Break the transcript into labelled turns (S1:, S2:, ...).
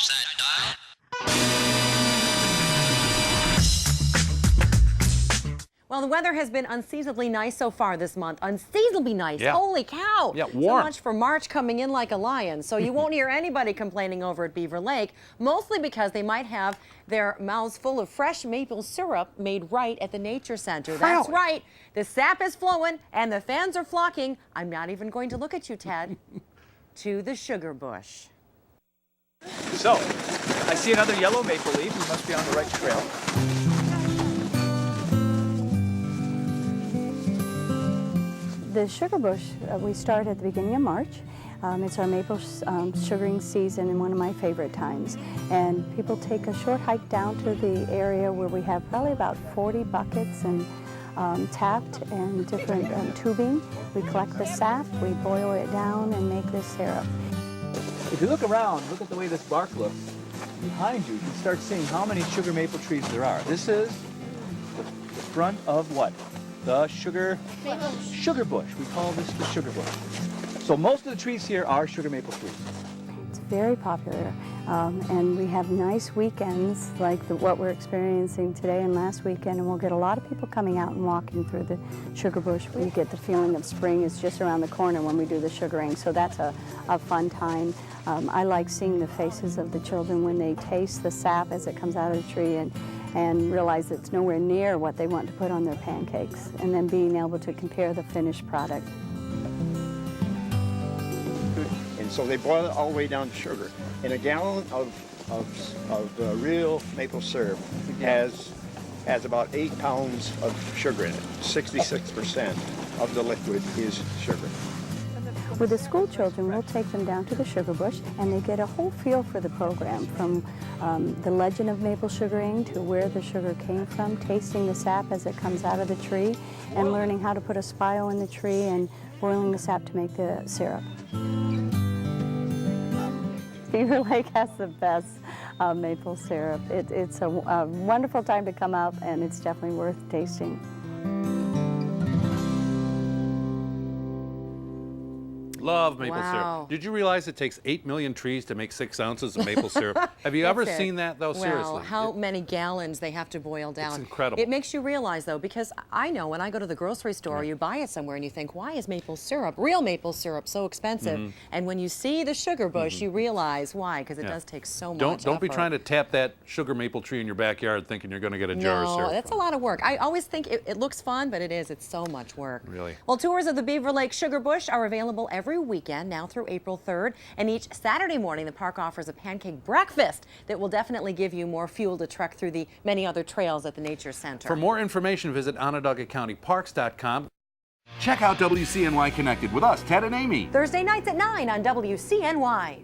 S1: Watch that dial.
S2: Well, the weather has been unseasonably nice so far this month. Unseasonably nice.
S3: Yeah.
S2: Holy cow.
S3: Yeah, warm.
S2: So much for March coming in like a lion. So you won't hear anybody complaining over at Beaver Lake, mostly because they might have their mouths full of fresh maple syrup made right at the Nature Center. That's right. The sap is flowing and the fans are flocking. I'm not even going to look at you, Ted. To the sugar bush.
S4: So, I see another yellow maple leaf. We must be on the right trail.
S5: The sugar bush, we start at the beginning of March. It's our maple sugaring season and one of my favorite times. And people take a short hike down to the area where we have probably about 40 buckets and tapped and different tubing. We collect the sap, we boil it down and make this syrup.
S4: If you look around, look at the way this bark looks. Behind you, you can start seeing how many sugar maple trees there are. This is the front of what? The sugar bush. We call this the sugar bush. So most of the trees here are sugar maple trees.
S5: It's very popular, and we have nice weekends like what we're experiencing today and last weekend, and we'll get a lot of people coming out and walking through the sugar bush. We get the feeling of spring is just around the corner when we do the sugaring, so that's a fun time. I like seeing the faces of the children when they taste the sap as it comes out of the tree and realize it's nowhere near what they want to put on their pancakes, and then being able to compare the finished product.
S6: And so they boil it all the way down to sugar. And a gallon of real maple syrup has about 8 pounds of sugar in it. 66% of the liquid is sugar.
S5: With the school children, we'll take them down to the sugar bush and they get a whole feel for the program, from the legend of maple sugaring to where the sugar came from, tasting the sap as it comes out of the tree, and learning how to put a spile in the tree and boiling the sap to make the syrup. Beaver Lake has the best maple syrup. It's a wonderful time to come out, and it's definitely worth tasting.
S3: Love maple
S2: Wow.
S3: syrup. Did you realize it takes 8 million trees to make 6 ounces of maple syrup? Have you ever seen that, though?
S2: Well,
S3: Seriously.
S2: how many gallons they have to boil down.
S3: It's incredible.
S2: It makes you realize, though, because I know when I go to the grocery store, you buy it somewhere and you think, why is maple syrup, real maple syrup, so expensive? And when you see the sugar bush, you realize why, because it does take so much
S3: Don't be
S2: effort.
S3: trying to tap that sugar maple tree in your backyard thinking you're going to get a jar of syrup.
S2: No, that's a lot of work. I always think it looks fun, but it's so much work.
S3: Really?
S2: Well, tours of the Beaver Lake Sugar Bush are available every weekend now through April 3rd, and each Saturday morning the park offers a pancake breakfast that will definitely give you more fuel to trek through the many other trails at the Nature Center.
S3: For more information, visit OnondagaCountyParks.com.
S7: Check out WCNY Connected with us, Ted and Amy.
S2: Thursday nights at 9 on WCNY.